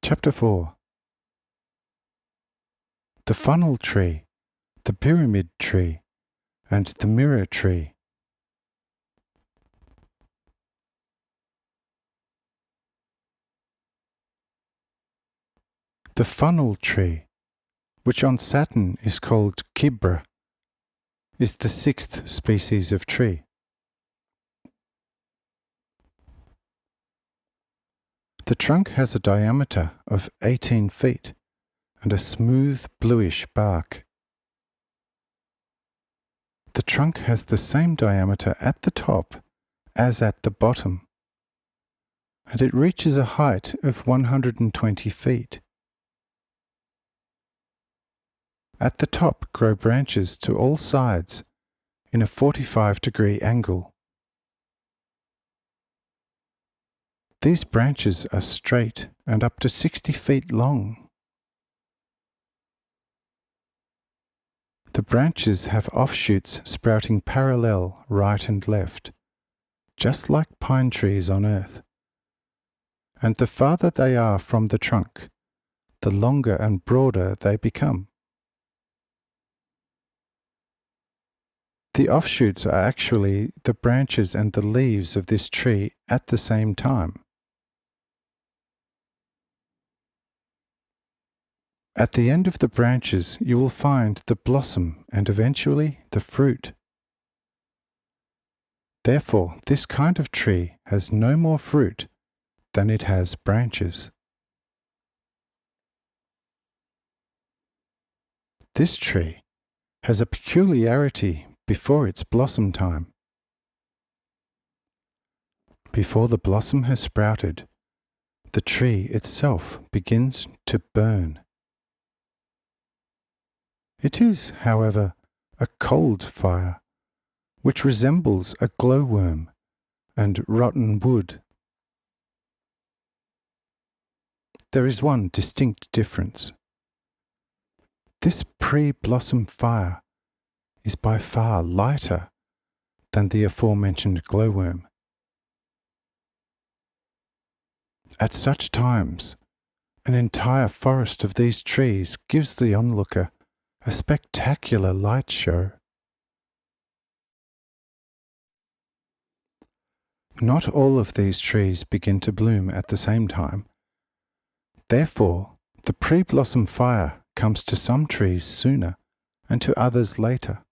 Chapter 4. The funnel tree, the pyramid tree, and the mirror tree. The funnel tree, which on Saturn is called kibra, is the sixth species of tree. The trunk has a diameter of 18 feet and a smooth bluish bark. The trunk has the same diameter at the top as at the bottom, and it reaches a height of 120 feet. At the top grow branches to all sides in a 45-degree angle. These branches are straight and up to 60 feet long. The branches have offshoots sprouting parallel right and left, just like pine trees on earth. And the farther they are from the trunk, the longer and broader they become. The offshoots are actually the branches and the leaves of this tree at the same time. At the end of the branches you will find the blossom and eventually the fruit. Therefore, this kind of tree has no more fruit than it has branches. This tree has a peculiarity before its blossom time. Before the blossom has sprouted, the tree itself begins to burn. It is, however, a cold fire, which resembles a glowworm and rotten wood. There is one distinct difference. This pre-blossom fire is by far lighter than the aforementioned glowworm. At such times, an entire forest of these trees gives the onlooker a spectacular light show. Not all of these trees begin to bloom at the same time. Therefore, the pre-blossom fire comes to some trees sooner and to others later.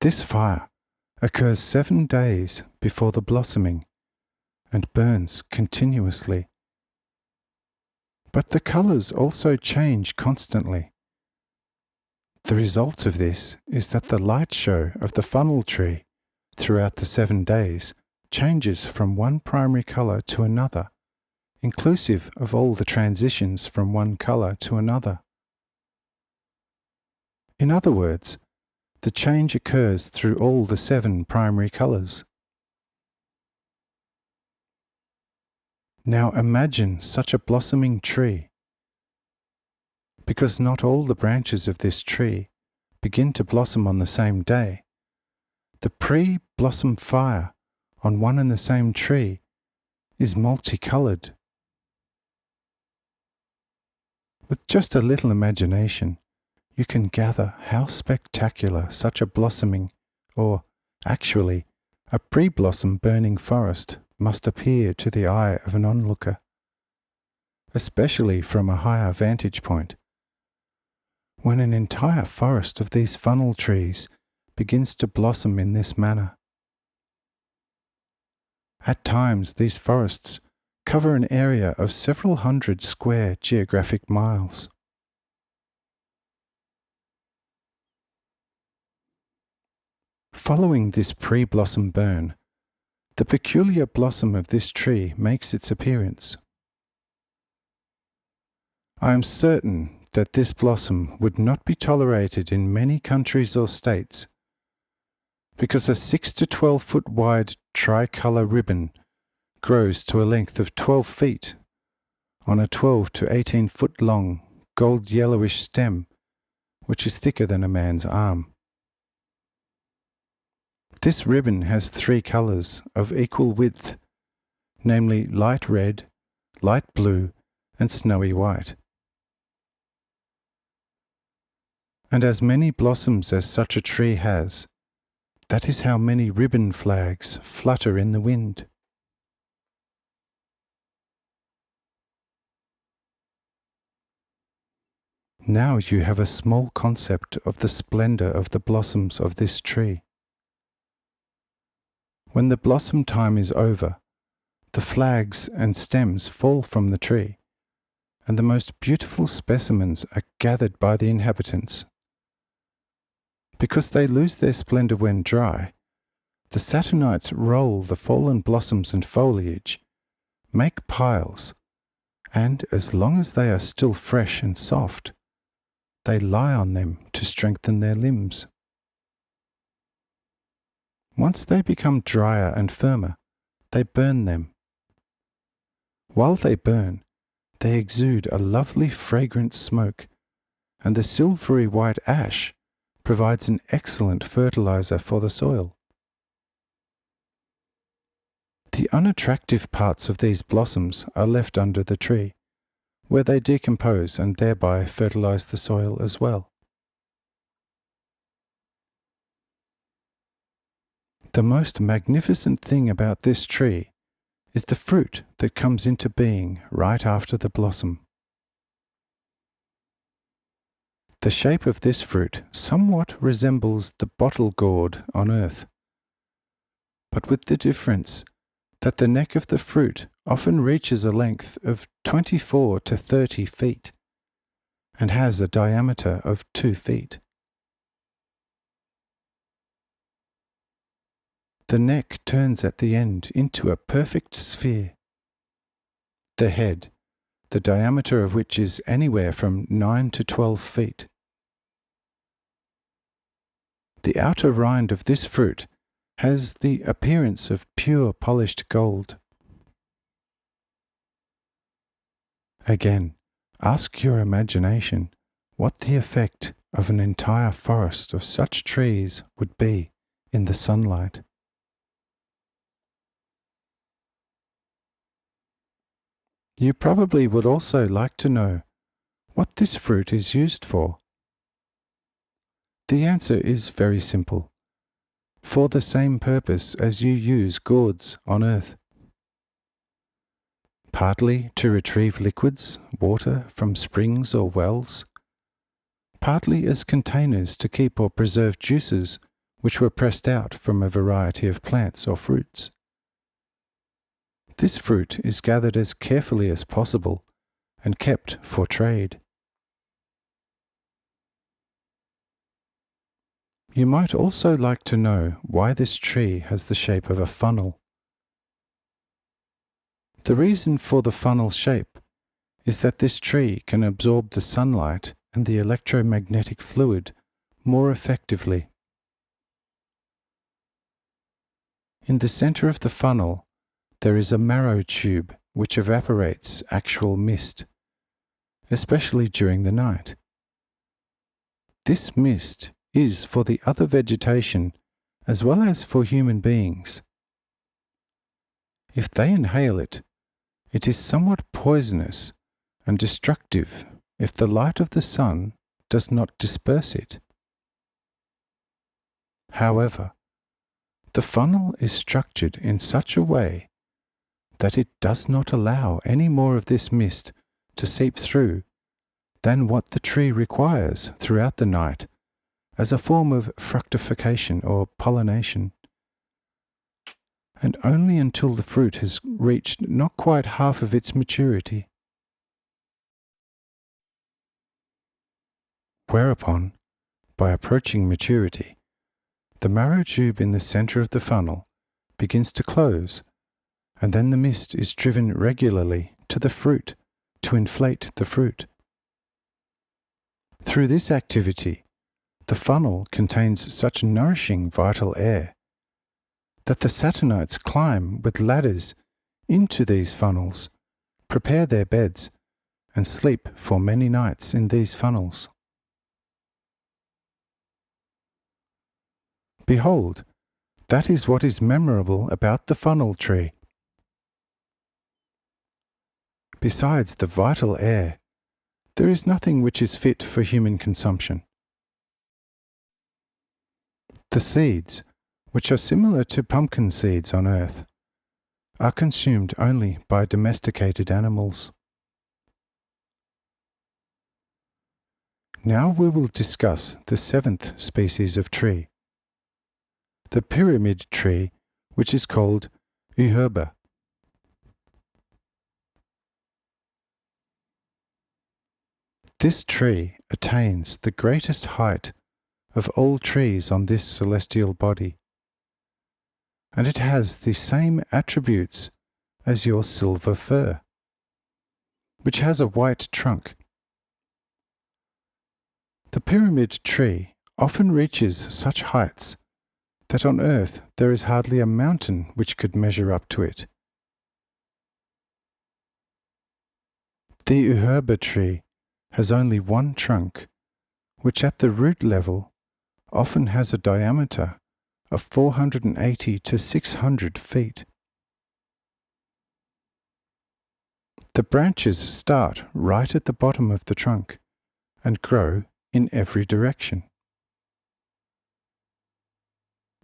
This fire occurs 7 days before the blossoming and burns continuously. But the colours also change constantly. The result of this is that the light show of the funnel tree throughout the 7 days changes from one primary colour to another, inclusive of all the transitions from one colour to another. In other words, the change occurs through all the 7 primary colours. Now imagine such a blossoming tree. Because not all the branches of this tree begin to blossom on the same day, the pre-blossom fire on one and the same tree is multicoloured. With just a little imagination, you can gather how spectacular such a blossoming, or actually a pre-blossom burning forest must appear to the eye of an onlooker, especially from a higher vantage point. When an entire forest of these funnel trees begins to blossom in this manner. At times these forests cover an area of several hundred square geographic miles. Following this pre-blossom burn, the peculiar blossom of this tree makes its appearance. I am certain that this blossom would not be tolerated in many countries or states, because a 6 to 12 foot wide tricolour ribbon grows to a length of 12 feet on a 12 to 18 foot long gold yellowish stem, which is thicker than a man's arm. This ribbon has 3 colours of equal width, namely light red, light blue, and snowy white. And as many blossoms as such a tree has, that is how many ribbon flags flutter in the wind. Now you have a small concept of the splendor of the blossoms of this tree. When the blossom time is over, the flags and stems fall from the tree, and the most beautiful specimens are gathered by the inhabitants. Because they lose their splendor when dry, the Saturnites roll the fallen blossoms and foliage, make piles, and as long as they are still fresh and soft, they lie on them to strengthen their limbs. Once they become drier and firmer, they burn them. While they burn, they exude a lovely fragrant smoke, and the silvery white ash provides an excellent fertilizer for the soil. The unattractive parts of these blossoms are left under the tree, where they decompose and thereby fertilize the soil as well. The most magnificent thing about this tree is the fruit that comes into being right after the blossom. The shape of this fruit somewhat resembles the bottle gourd on earth, but with the difference that the neck of the fruit often reaches a length of 24 to 30 feet and has a diameter of 2 feet. The neck turns at the end into a perfect sphere. The head, the diameter of which is anywhere from 9 to 12 feet. The outer rind of this fruit has the appearance of pure polished gold. Again, ask your imagination what the effect of an entire forest of such trees would be in the sunlight. You probably would also like to know what this fruit is used for. The answer is very simple. For the same purpose as you use gourds on earth. Partly to retrieve liquids, water from springs or wells, partly as containers to keep or preserve juices which were pressed out from a variety of plants or fruits. This fruit is gathered as carefully as possible and kept for trade. You might also like to know why this tree has the shape of a funnel. The reason for the funnel shape is that this tree can absorb the sunlight and the electromagnetic fluid more effectively. In the center of the funnel, there is a marrow tube which evaporates actual mist, especially during the night. This mist is for the other vegetation as well as for human beings. If they inhale it, it is somewhat poisonous and destructive if the light of the sun does not disperse it. However, the funnel is structured in such a way that it does not allow any more of this mist to seep through than what the tree requires throughout the night as a form of fructification or pollination, and only until the fruit has reached not quite half of its maturity. Whereupon, by approaching maturity, the marrow tube in the center of the funnel begins to close, and then the mist is driven regularly to the fruit to inflate the fruit. Through this activity, the funnel contains such nourishing vital air that the Saturnites climb with ladders into these funnels, prepare their beds, and sleep for many nights in these funnels. Behold, that is what is memorable about the funnel tree. Besides the vital air, there is nothing which is fit for human consumption. The seeds, which are similar to pumpkin seeds on earth, are consumed only by domesticated animals. Now we will discuss the seventh species of tree, the pyramid tree, which is called epub. This tree attains the greatest height of all trees on this celestial body, and it has the same attributes as your silver fir, which has a white trunk. The pyramid tree often reaches such heights that on earth there is hardly a mountain which could measure up to it. The epub tree has only one trunk, which at the root level often has a diameter of 480 to 600 feet. The branches start right at the bottom of the trunk and grow in every direction.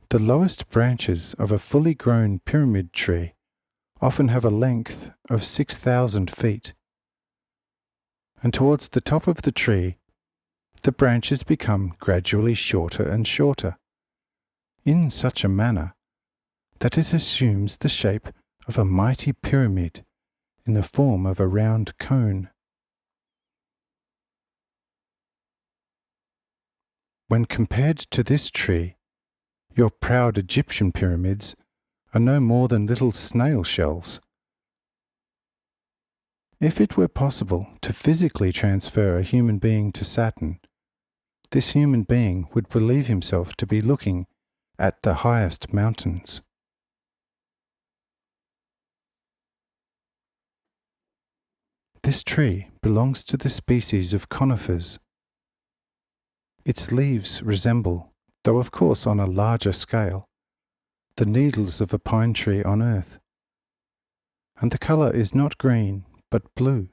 The lowest branches of a fully grown pyramid tree often have a length of 6,000 feet, and towards the top of the tree, the branches become gradually shorter and shorter, in such a manner that it assumes the shape of a mighty pyramid in the form of a round cone. When compared to this tree, your proud Egyptian pyramids are no more than little snail shells. If it were possible to physically transfer a human being to Saturn, this human being would believe himself to be looking at the highest mountains. This tree belongs to the species of conifers. Its leaves resemble, though of course on a larger scale, the needles of a pine tree on earth, and the colour is not green but blue.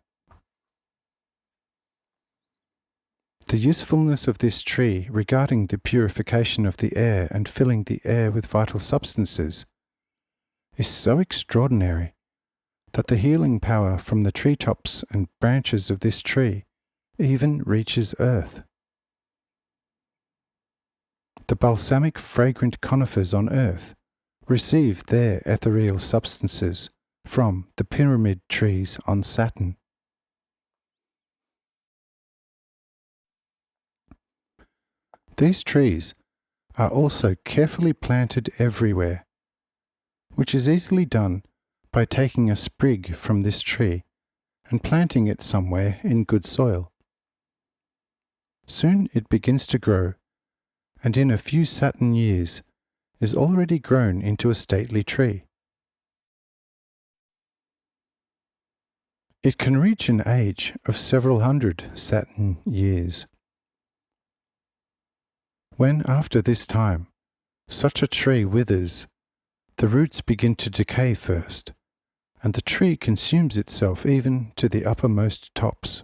The usefulness of this tree regarding the purification of the air and filling the air with vital substances is so extraordinary that the healing power from the treetops and branches of this tree even reaches earth. The balsamic fragrant conifers on earth receive their ethereal substances from the pyramid trees on Saturn. These trees are also carefully planted everywhere, which is easily done by taking a sprig from this tree and planting it somewhere in good soil. Soon it begins to grow, and in a few Saturn years is already grown into a stately tree. It can reach an age of several hundred Saturn years. When after this time such a tree withers, the roots begin to decay first, and the tree consumes itself even to the uppermost tops.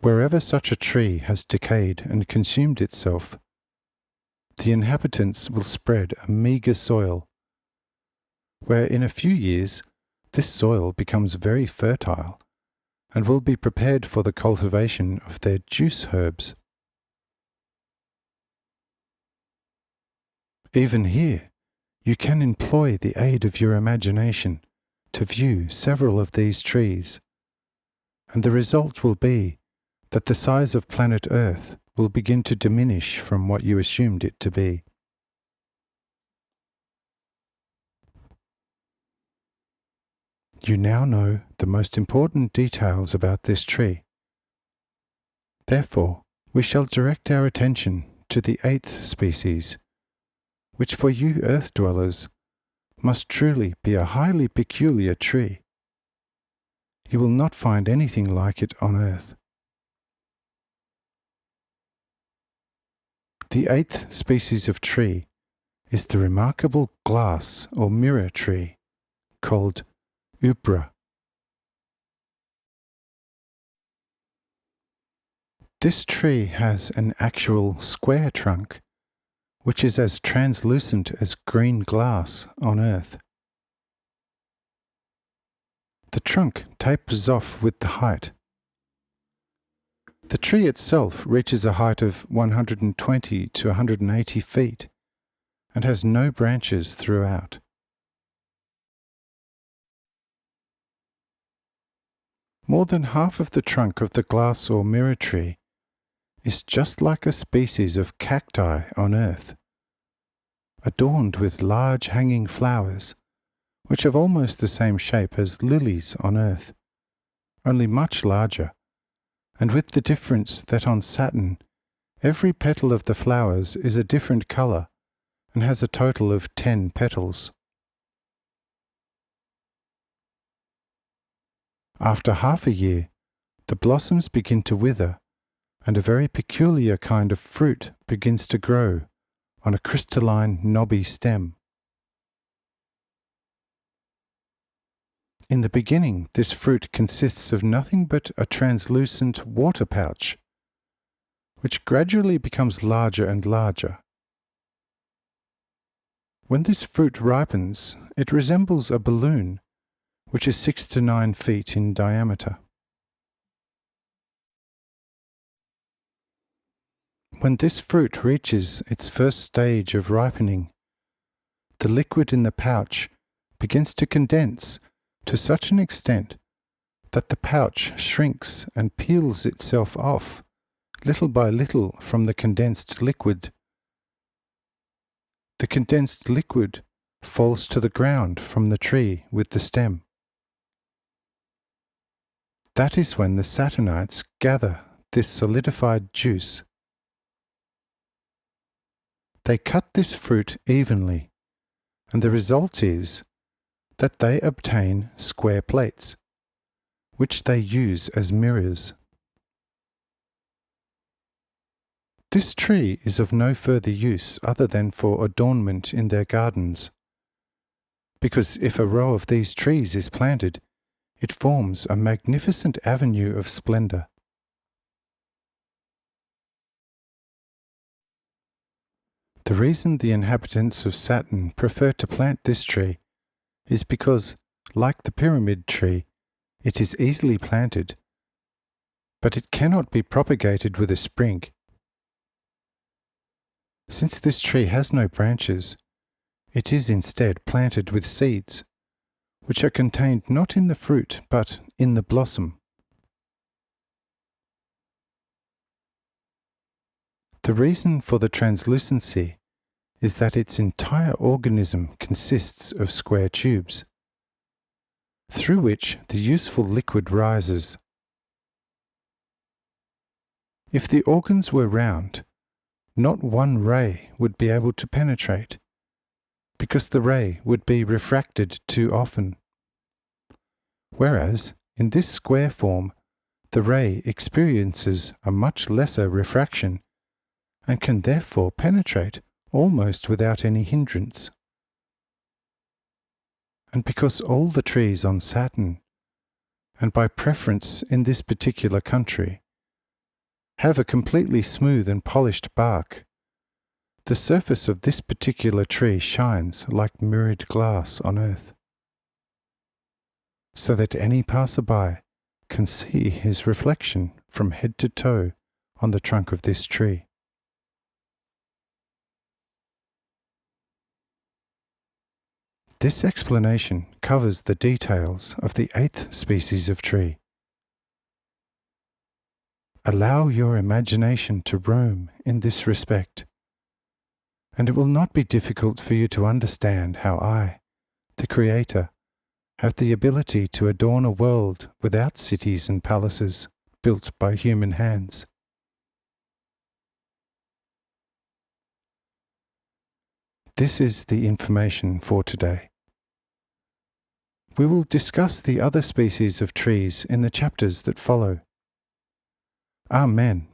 Wherever such a tree has decayed and consumed itself, the inhabitants will spread a meagre soil, where in a few years this soil becomes very fertile and will be prepared for the cultivation of their juice herbs. Even here, you can employ the aid of your imagination to view several of these trees, and the result will be that the size of planet Earth will begin to diminish from what you assumed it to be. You now know the most important details about this tree. Therefore, we shall direct our attention to the eighth species, which for you earth dwellers must truly be a highly peculiar tree. You will not find anything like it on earth. The eighth species of tree is the remarkable glass or mirror tree, called ubra. This tree has an actual square trunk, which is as translucent as green glass on earth. The trunk tapers off with the height. The tree itself reaches a height of 120 to 180 feet and has no branches throughout. More than half of the trunk of the glass or mirror tree is just like a species of cacti on earth, adorned with large hanging flowers, which have almost the same shape as lilies on earth, only much larger, and with the difference that on Saturn, every petal of the flowers is a different colour and has a total of 10 petals. After half a year, the blossoms begin to wither, and a very peculiar kind of fruit begins to grow on a crystalline knobby stem. In the beginning, this fruit consists of nothing but a translucent water pouch, which gradually becomes larger and larger. When this fruit ripens, it resembles a balloon, which is 6 to 9 feet in diameter. When this fruit reaches its first stage of ripening, the liquid in the pouch begins to condense to such an extent that the pouch shrinks and peels itself off, little by little, from the condensed liquid. The condensed liquid falls to the ground from the tree with the stem. That is when the Saturnites gather this solidified juice. They cut this fruit evenly, and the result is that they obtain square plates, which they use as mirrors. This tree is of no further use other than for adornment in their gardens, because if a row of these trees is planted, it forms a magnificent avenue of splendour. The reason the inhabitants of Saturn prefer to plant this tree is because, like the pyramid tree, it is easily planted, but it cannot be propagated with a sprig. Since this tree has no branches, it is instead planted with seeds, which are contained not in the fruit but in the blossom. The reason for the translucency is that its entire organism consists of square tubes, through which the useful liquid rises. If the organs were round, not one ray would be able to penetrate, because the ray would be refracted too often. Whereas, in this square form, the ray experiences a much lesser refraction and can therefore penetrate almost without any hindrance. And because all the trees on Saturn, and by preference in this particular country, have a completely smooth and polished bark, the surface of this particular tree shines like mirrored glass on earth, so that any passerby can see his reflection from head to toe on the trunk of this tree. This explanation covers the details of the 8th species of tree. Allow your imagination to roam in this respect, and it will not be difficult for you to understand how I, the Creator, have the ability to adorn a world without cities and palaces built by human hands. This is the information for today. We will discuss the other species of trees in the chapters that follow. Amen.